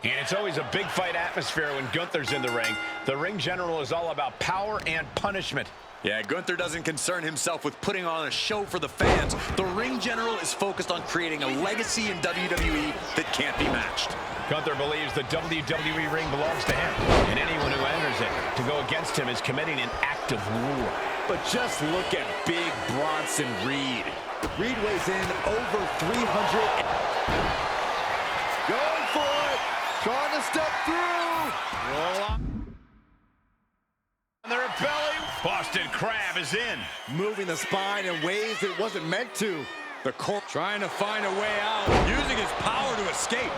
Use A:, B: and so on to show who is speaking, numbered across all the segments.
A: And it's always a big fight atmosphere when Gunther's in the ring. The ring general is all about power and punishment.
B: Yeah, Gunther doesn't concern himself with putting on a show for the fans. The ring general is focused on creating a legacy in WWE that can't be matched.
A: Gunther believes the WWE ring belongs to him, and anyone who enters it to go against him is committing an act of war.
B: But just look at Big Bronson Reed. Reed weighs in over 300. Going for it. Trying to step through.
A: Roll on. Their belly. Boston Crab is in.
B: Moving the spine in ways it wasn't meant to. The corp trying to find a way out. Using his power to escape.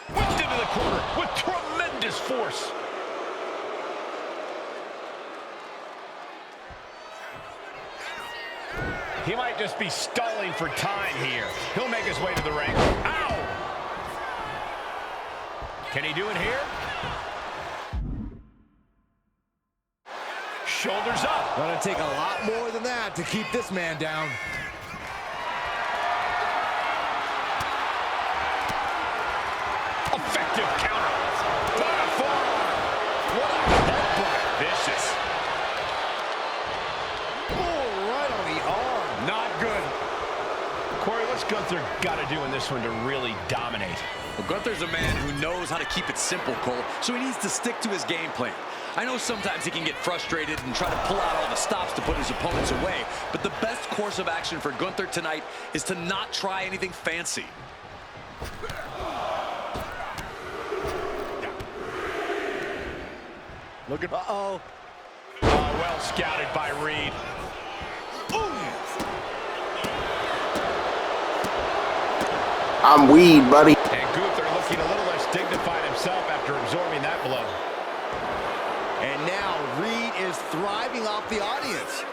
A: Whipped into the corner with tremendous force. He might just be stalling for time here. He'll make his way to the ring. Ow! Can he do it here? Shoulders up.
B: Gonna take a lot more than that to keep this man down.
A: Effective counter. What a forearm. What a headbutt. Vicious.
B: Oh, right on the arm. Not good.
A: Corey, what's Gunther got to do in this one to really dominate?
B: Well, Gunther's a man who knows how to keep it simple, Cole, so he needs to stick to his game plan. I know sometimes he can get frustrated and try to pull out all the stops to put his opponents away, but the best course of action for Gunther tonight is to not try anything fancy. Look at,
A: Oh, well scouted by Reed.
C: I'm weed, buddy.
A: And Gunther looking a little less dignified himself after absorbing that blow.
B: And now Reed is thriving off the audience.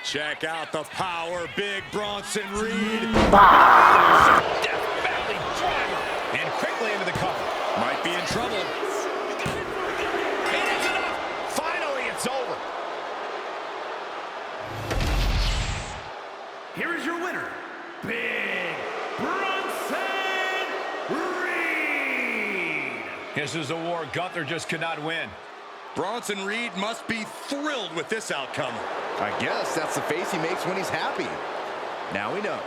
B: Check out the power, Big Bronson Reed.
A: Death Valley driver. And quickly into the cover.
B: Might be in trouble.
A: It is enough. Finally, it's over.
D: Here is your winner, Big Bronson Reed.
A: This is a war Gunther just could not win.
D: Bronson Reed must be thrilled with this outcome.
E: I guess that's the face he makes when he's happy. Now we know.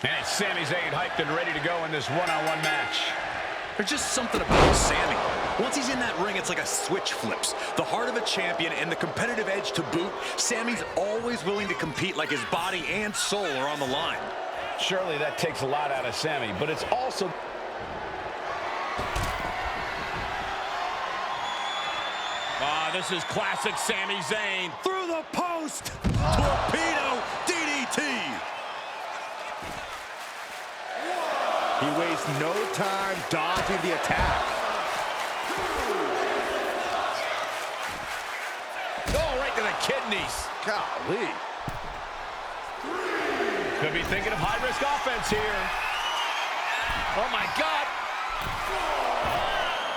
A: And Sami Zayn hyped and ready to go in this one-on-one match.
B: There's just something about Sami. Once he's in that ring, it's like a switch flips. The heart of a champion and the competitive edge to boot. Sami's always willing to compete like his body and soul are on the line.
A: Surely that takes a lot out of Sami, but it's also...
D: This is classic Sami Zayn.
B: Through the post! Torpedo DDT!
E: He wastes no time dodging the attack.
A: Oh, right to the kidneys.
E: Golly.
A: Could be thinking of high-risk offense here. Oh, my God.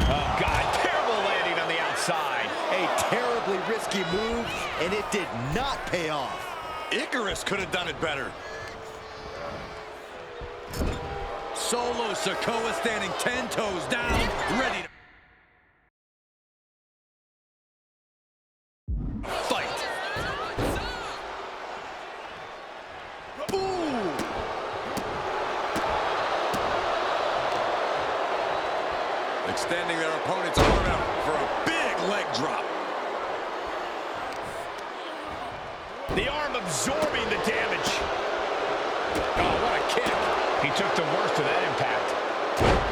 A: Oh, God. Terrible landing on the outside.
E: A terribly risky move, and it did not pay off.
B: Icarus could have done it better. Solo Sikoa standing 10 toes down, ready to fight. Ooh! Extending their opponent's arm out for a big leg drop.
A: The arm absorbing the damage. Oh, what a kick. He took the worst of that impact.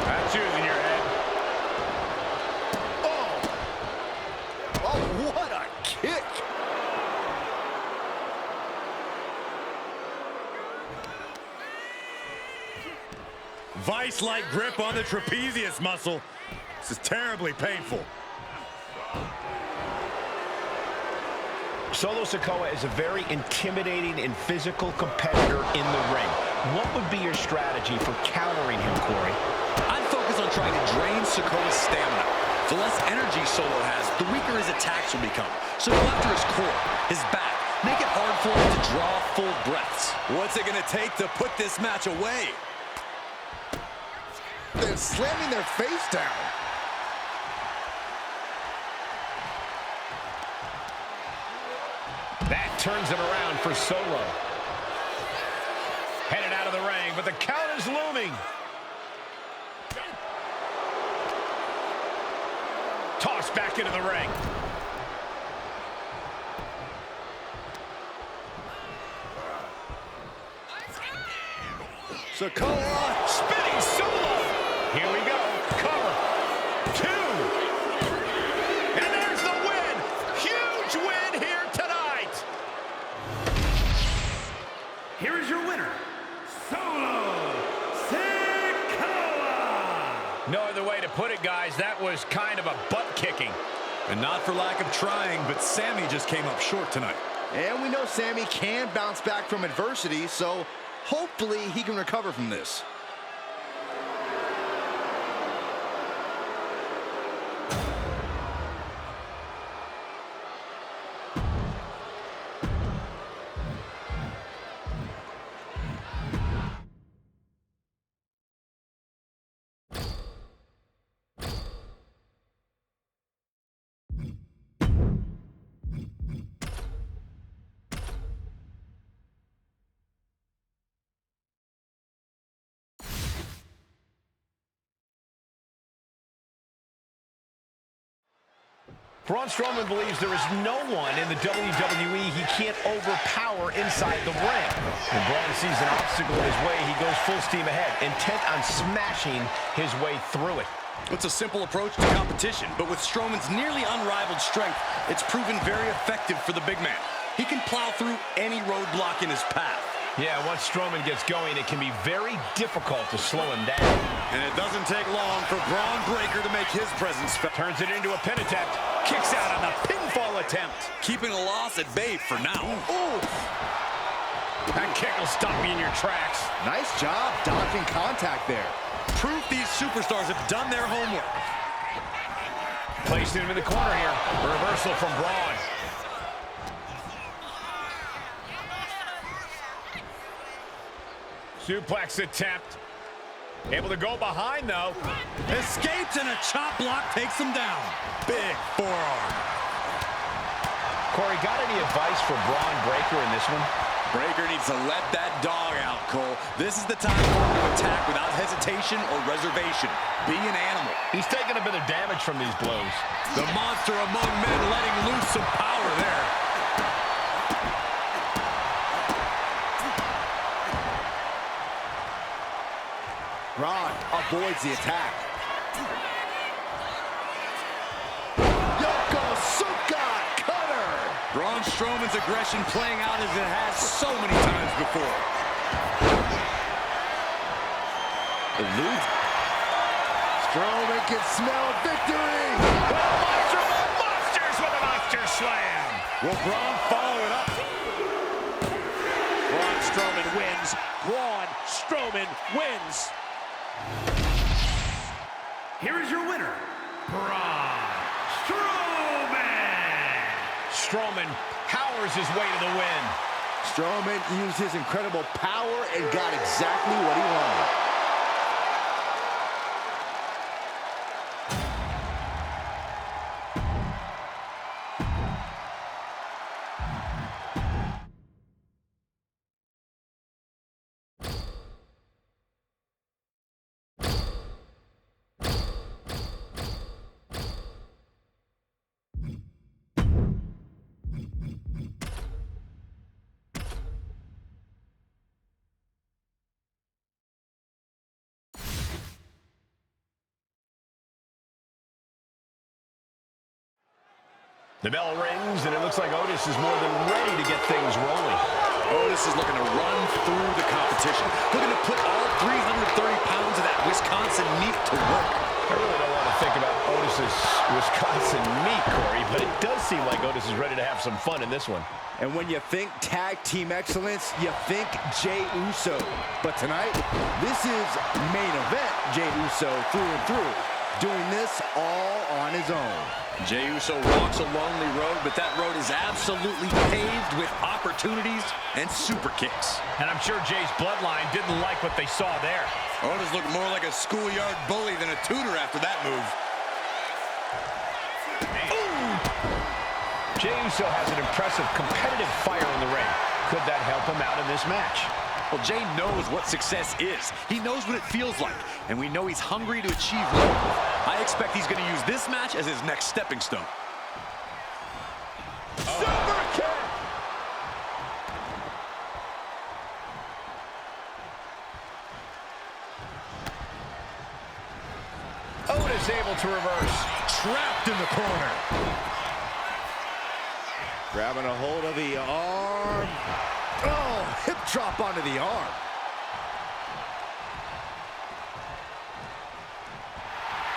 A: That's using your head.
E: Oh, what a kick.
D: Vice-like grip on the trapezius muscle. This is terribly painful.
A: Solo Sikoa is a very intimidating and physical competitor in the ring. What would be your strategy for countering him, Corey?
B: I'd focus on trying to drain Sikoa's stamina. The less energy Solo has, the weaker his attacks will become. So go after his core, his back. Make it hard for him to draw full breaths. What's it going to take to put this match away?
E: They're slamming their face down.
A: That turns him around for Solo. Headed out of the ring, but the count is looming. Tossed back into the ring.
E: Sikoa
A: Spinning Solo. Here we go. Cover. 2. And there's the win. Huge win here tonight.
F: Here is your winner, Solo Sikoa.
A: No other way to put it, guys. That was kind of a butt kicking.
B: And not for lack of trying, but Sami just came up short tonight.
E: And we know Sami can bounce back from adversity, so hopefully he can recover from this.
A: Braun Strowman believes there is no one in the WWE he can't overpower inside the ring. When Braun sees an obstacle in his way, he goes full steam ahead, intent on smashing his way through it.
B: It's a simple approach to competition, but with Strowman's nearly unrivaled strength, it's proven very effective for the big man. He can plow through any roadblock in his path.
A: Yeah, once Strowman gets going, it can be very difficult to slow him down.
D: And it doesn't take long for Braun Breaker to make his presence felt.
A: Turns it into a pin attempt. Kicks out on the pinfall attempt.
B: Keeping a loss at bay for now.
A: Ooh. That kick will stop you in your tracks.
E: Nice job dodging contact there.
B: Proof these superstars have done their homework.
A: Placed him in the corner here. Reversal from Braun. Suplex attempt. Able to go behind, though.
B: Escapes, and a chop block takes him down. Big forearm.
A: Corey, got any advice for Braun Breaker in this one?
B: Breaker needs to let that dog out, Cole. This is the time for him to attack without hesitation or reservation. Be an animal.
A: He's taking a bit of damage from these blows.
B: The monster among men letting loose some power there.
E: Braun avoids the attack.
B: Braun Strowman's aggression playing out as it has so many times before.
E: Eludes. Strowman can smell victory.
A: Monster of monsters with a monster slam.
D: Will Braun follow it up?
G: Braun Strowman wins. Braun Strowman wins.
F: Here is your winner, Braun Strowman.
A: Strowman powers his way to the win.
E: Strowman used his incredible power and got exactly what he wanted.
A: The bell rings, and it looks like Otis is more than ready to get things rolling.
B: Otis is looking to run through the competition, looking to put all 330 pounds of that Wisconsin meat to work.
A: I really don't want to think about Otis's Wisconsin meat, Corey, but it does seem like Otis is ready to have some fun in this one.
E: And when you think tag team excellence, you think Jey Uso. But tonight, this is main event Jey Uso through and through, doing this all on his own.
B: Jey Uso walks a lonely road, but that road is absolutely paved with opportunities and super kicks.
A: And I'm sure Jay's bloodline didn't like what they saw there.
D: Otis looked more like a schoolyard bully than a tutor after that move.
A: Jey Uso has an impressive competitive fire in the ring. Could that help him out in this match?
B: Well, Jey knows what success is. He knows what it feels like, and we know he's hungry to achieve more. I expect he's going to use this match as his next stepping stone.
A: Super kick! Otis able to reverse.
E: Trapped in the corner. Grabbing a hold of the arm. Oh, hip drop onto the arm.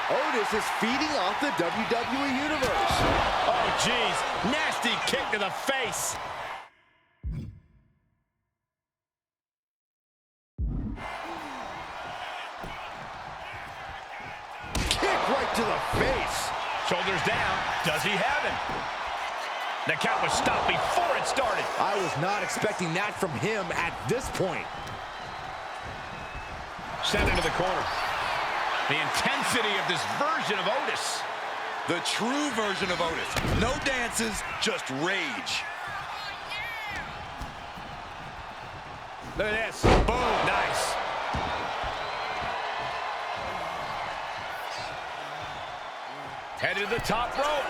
E: Otis is feeding off the WWE Universe.
A: Oh, jeez. Nasty kick to the face.
E: Kick right to the face.
A: Shoulders down. Does he have him? The count was stopped before it started.
E: I was not expecting that from him at this point.
A: Sent into the corner. The intensity of this version of Otis.
B: The true version of Otis. No dances, just rage.
A: Look at this. Boom. Nice. Headed to the top rope.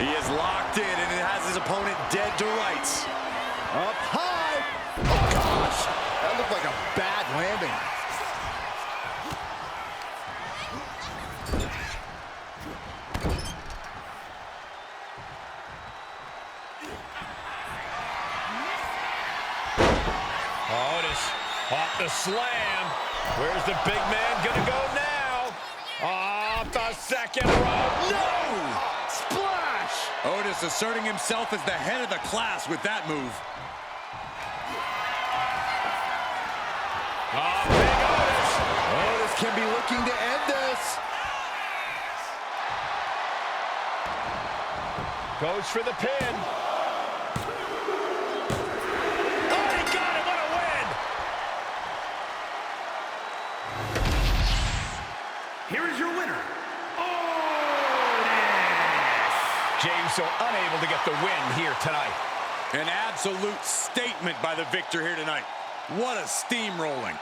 B: He is locked in, and it has his opponent dead to rights.
E: Up high. Oh, gosh. That looked like a bad landing.
A: Off the slam. Where's the big man gonna go now? Off the second rope. No! Splash!
D: Otis asserting himself as the head of the class with that move.
A: Oh, big Otis.
E: Otis can be looking to end this.
A: Goes for the pin. Oh, he got it. What a win!
F: Here is your winner, Otis.
A: Jey Uso unable to get the win here tonight.
D: An absolute statement by the victor here tonight. What a steamrolling.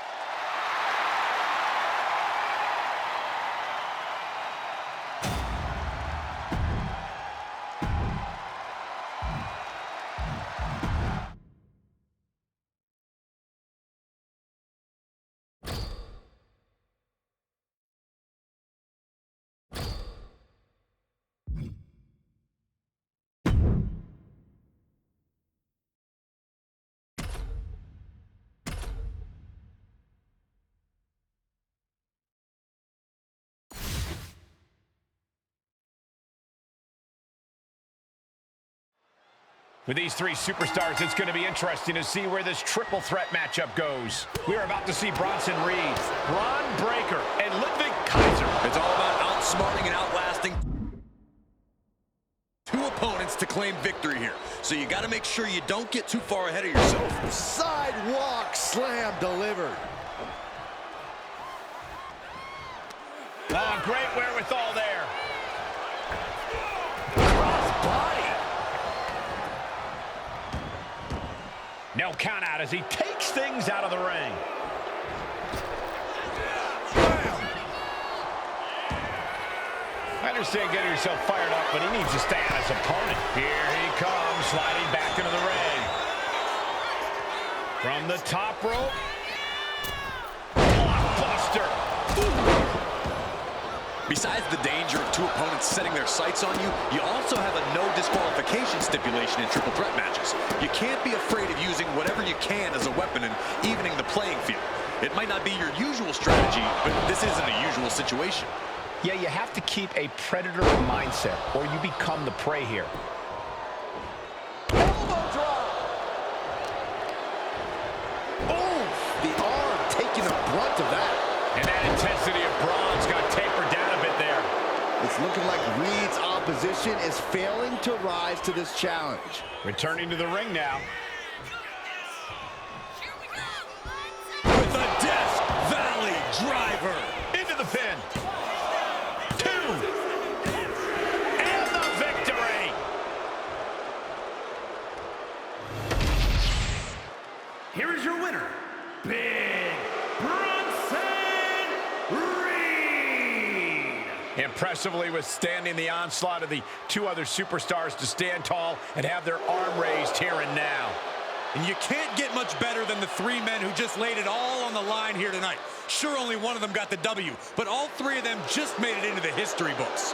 A: With these three superstars, it's going to be interesting to see where this triple threat matchup goes. We're about to see Bronson Reed, Bron Breakker, and Ludwig Kaiser.
B: It's all about outsmarting and outlasting two opponents to claim victory here. So you got to make sure you don't get too far ahead of yourself.
E: Sidewalk slam delivered.
A: Oh, great wherewithal there.
E: Cross body.
A: No count out as he takes things out of the ring. I understand getting yourself fired up, but he needs to stay on his opponent. Here he comes, sliding back into the ring. From the top rope. Blockbuster.
B: Besides the danger of two opponents setting their sights on you, you also have a no disqualification stipulation in triple threat matches. You can't be afraid of using whatever you can as a weapon and evening the playing field. It might not be your usual strategy, but this isn't a usual situation.
A: Yeah, you have to keep a predator mindset, or you become the prey here.
E: Elbow drop. Oh, the arm taking the brunt of that.
A: And that intensity of Braun's got tapered down a bit there.
E: It's looking like Reed's opposition is failing to rise to this challenge.
A: Returning to the ring now.
D: With a Death Valley driver.
A: Into the pin. 2. And the victory.
F: Here is your winner, Big Bronson Reed.
A: Impressively withstanding the onslaught of the two other superstars to stand tall and have their arm raised here and now.
D: And you can't get much better than the three men who just laid it all on the line here tonight. Sure, only one of them got the W, but all three of them just made it into the history books.